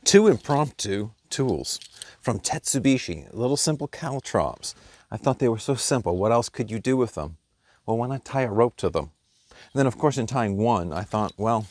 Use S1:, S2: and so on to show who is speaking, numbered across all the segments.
S1: Two impromptu tools from Tetsubishi, little simple caltrops. I thought they were so simple. What else could you do with them? Well, why not tie a rope to them? And then, of course, in tying one, I thought, well,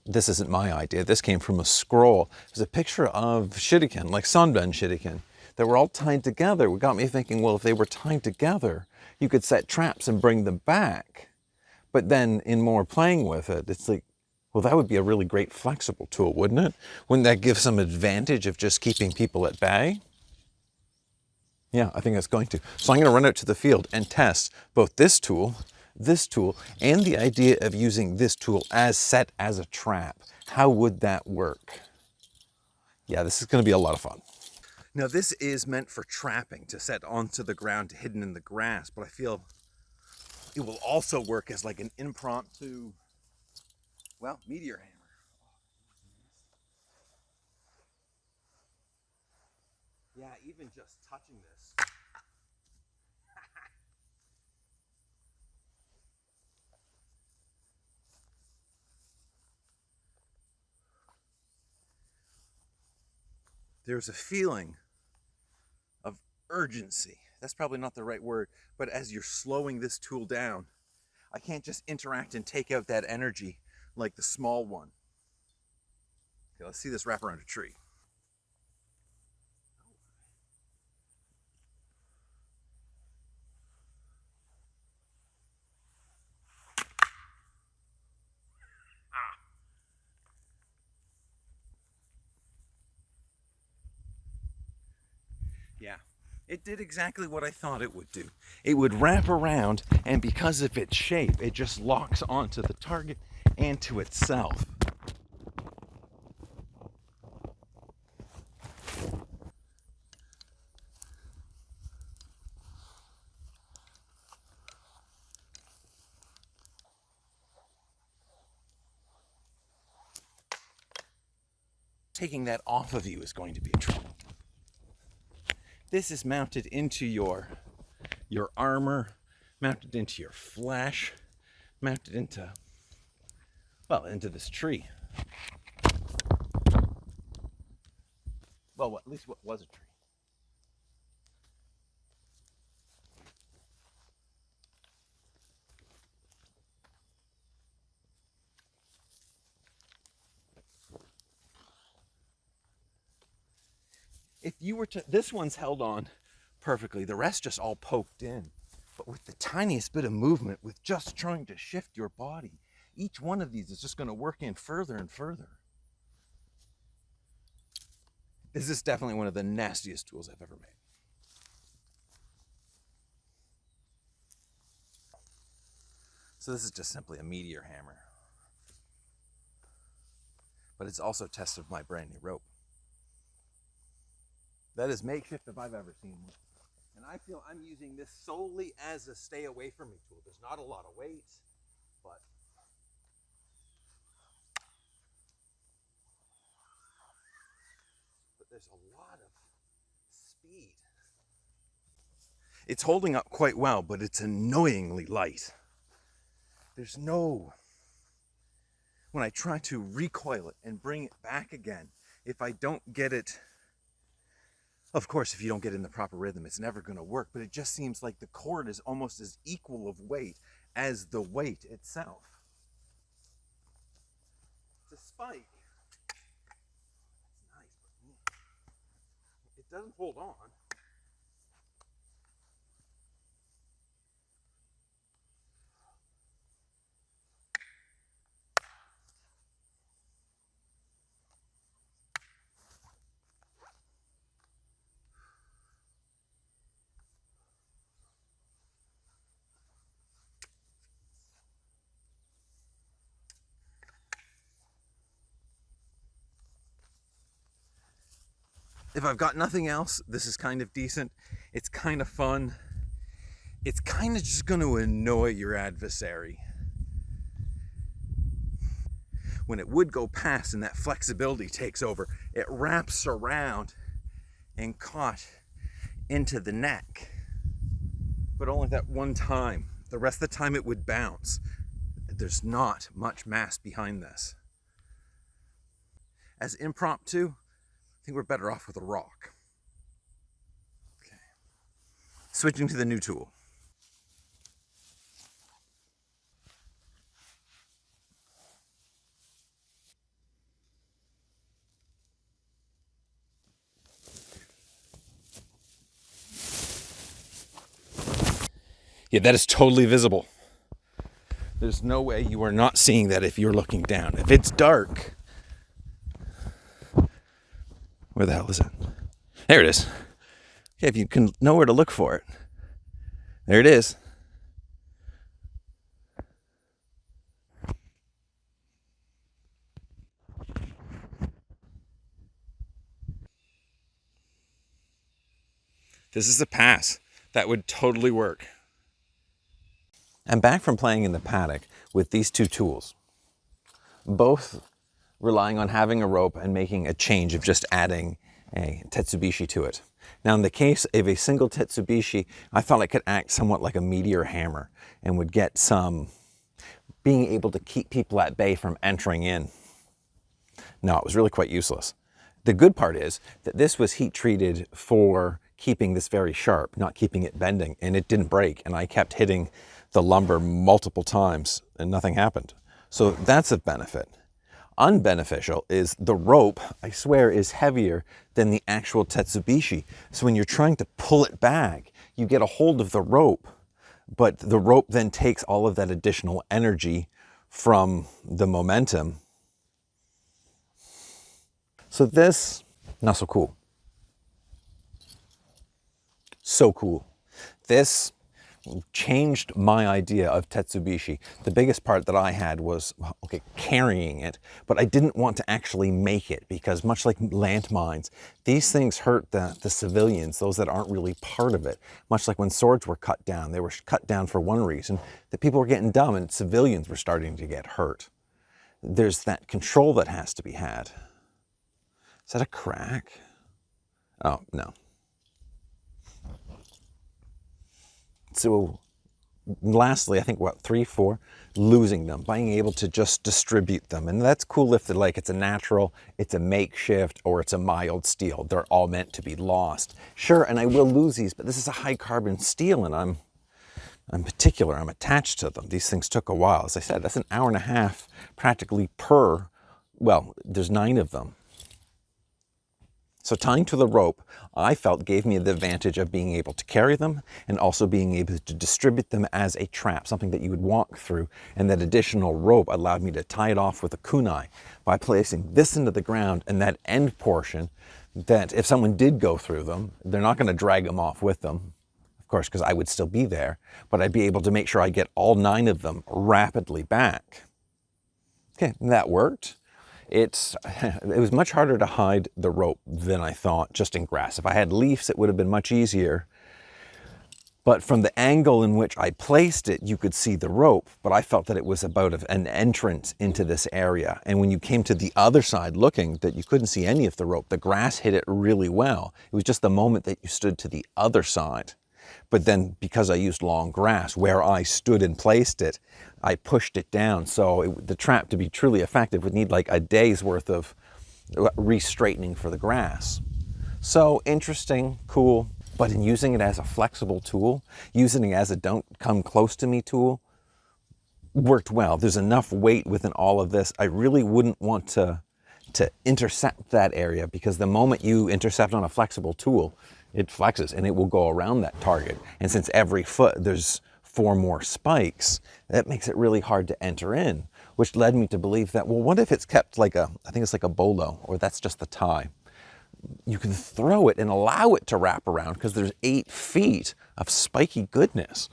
S1: this isn't my idea. This came from a scroll. It was a picture of shuriken, like sunben shuriken, that were all tied together. It got me thinking, well, if they were tied together, you could set traps and bring them back. But then in more playing with it, it's like, well, that would be a really great flexible tool, wouldn't it? Wouldn't that give some advantage of just keeping people at bay? Yeah, I think it's going to. So I'm going to run out to the field and test both this tool, and the idea of using this tool as set as a trap. How would that work? Yeah, this is going to be a lot of fun. Now, this is meant for trapping, to set onto the ground, hidden in the grass, but I feel it will also work as like an impromptu, well, meteor hammer. Yeah, even just touching this. There's a feeling of urgency. That's probably not the right word, but as you're slowing this tool down, I can't just interact and take out that energy like the small one. Okay, let's see this wrap around a tree. Yeah, it did exactly what I thought it would do. It would wrap around, and because of its shape, it just locks onto the target and to itself. Taking that off of you is going to be a trouble. This is mounted into your armor, mounted into your flesh, mounted into, well, into this tree. Well, at least what was a tree. If you were to, this one's held on perfectly, the rest just all poked in. But with the tiniest bit of movement, with just trying to shift your body, each one of these is just going to work in further and further. This is definitely one of the nastiest tools I've ever made. So this is just simply a meteor hammer. But it's also tested my brand new rope. That is makeshift if I've ever seen one. And I feel I'm using this solely as a stay away from me tool. There's not a lot of weight, but there's a lot of speed. It's holding up quite well, but it's annoyingly light. There's no, when I try to recoil it and bring it back again, if I don't get it, of course, if you don't get in the proper rhythm, it's never going to work, but it just seems like the cord is almost as equal of weight as the weight itself. It's a spike. That's nice, but it doesn't hold on. If I've got nothing else, this is kind of decent. It's kind of fun. It's kind of just going to annoy your adversary. When it would go past and that flexibility takes over, it wraps around and caught into the neck. But only that one time. The rest of the time it would bounce. There's not much mass behind this. as impromptu, I think we're better off with a rock. Okay. Switching to the new tool. Yeah, that is totally visible. There's no way you are not seeing that if you're looking down. If it's dark, where the hell is it? There it is. Okay, if you can know where to look for it. There it is. This is a pass. That would totally work. I'm back from playing in the paddock with these two tools, both relying on having a rope and making a change of just adding a Tetsubishi to it. Now, in the case of a single Tetsubishi, I thought it could act somewhat like a meteor hammer and would get some being able to keep people at bay from entering in. No, it was really quite useless. The good part is that this was heat treated for keeping this very sharp, not keeping it bending, and it didn't break, and I kept hitting the lumber multiple times and nothing happened. So that's a benefit. Unbeneficial is the rope, I swear, is heavier than the actual Tetsubishi. So when you're trying to pull it back, you get a hold of the rope, but the rope then takes all of that additional energy from the momentum. So this, not so cool. So cool. This changed my idea of Tetsubishi. The biggest part that I had was, okay, carrying it, but I didn't want to actually make it because much like landmines, these things hurt the civilians, those that aren't really part of it. Much like when swords were cut down. They were cut down for one reason, that people were getting dumb and civilians were starting to get hurt. There's that control that has to be had. Is that a crack? Oh, no. So lastly, I think, 3, 4, losing them, being able to just distribute them. And that's cool if it's a natural, it's a makeshift, or it's a mild steel. They're all meant to be lost. Sure, and I will lose these, but this is a high carbon steel, and I'm particular, I'm attached to them. These things took a while. As I said, that's an hour and a half practically per, well, there's 9 of them. So tying to the rope, I felt gave me the advantage of being able to carry them and also being able to distribute them as a trap, something that you would walk through. And that additional rope allowed me to tie it off with a kunai by placing this into the ground and that end portion that if someone did go through them, they're not going to drag them off with them, of course, because I would still be there, but I'd be able to make sure I get all 9 of them rapidly back. Okay, and that worked. It was much harder to hide the rope than I thought, just in grass. If I had leaves, it would have been much easier. But from the angle in which I placed it, you could see the rope, but I felt that it was about an entrance into this area. And when you came to the other side looking, that you couldn't see any of the rope. The grass hid it really well. It was just the moment that you stood to the other side. But then because I used long grass, where I stood and placed it, I pushed it down. So the trap to be truly effective would need like a day's worth of re-straightening for the grass. So interesting, cool, but in using it as a flexible tool, using it as a don't come close to me tool, worked well. There's enough weight within all of this. I really wouldn't want to intercept that area, because the moment you intercept on a flexible tool, it flexes and it will go around that target. And since every foot there's 4 more spikes, that makes it really hard to enter in, which led me to believe that, well, what if it's kept like I think it's like a bolo, or that's just the tie. You can throw it and allow it to wrap around because there's 8 feet of spiky goodness.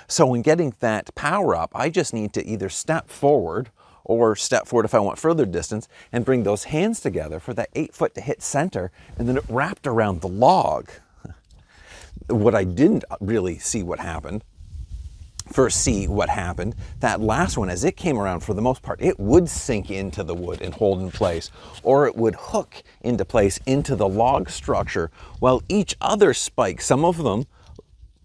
S1: So in getting that power up, I just need to either step forward or step forward if I want further distance and bring those hands together for that 8 foot to hit center, and then it wrapped around the log. What I didn't really see what happened, that last one, as it came around, for the most part, it would sink into the wood and hold in place, or it would hook into place into the log structure, while each other spike, some of them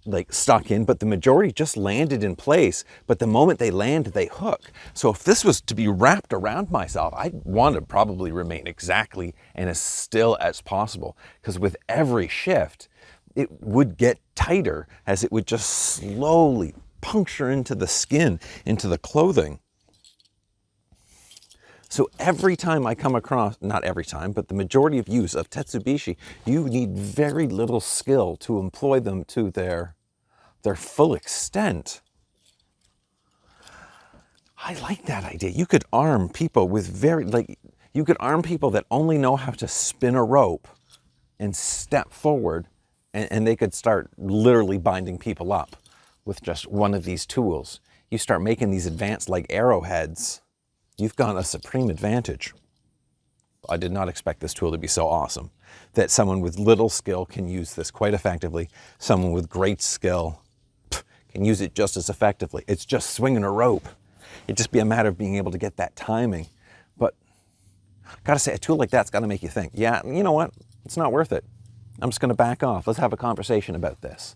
S1: like stuck in, but the majority just landed in place. But the moment they land, they hook. So if this was to be wrapped around myself, I'd want to probably remain exactly and as still as possible, because with every shift, it would get tighter as it would just slowly puncture into the skin, into the clothing. So every time I come across, not every time, but the majority of use of Tetsubishi, you need very little skill to employ them to their full extent. I like that idea. You could arm people with you could arm people that only know how to spin a rope and step forward, and they could start literally binding people up with just one of these tools. You start making these advanced like arrowheads, you've got a supreme advantage. I did not expect this tool to be so awesome, that someone with little skill can use this quite effectively. Someone with great skill can use it just as effectively. It's just swinging a rope. It'd just be a matter of being able to get that timing. But gotta say, a tool like that's gotta make you think, yeah, you know what? It's not worth it. I'm just gonna back off. Let's have a conversation about this.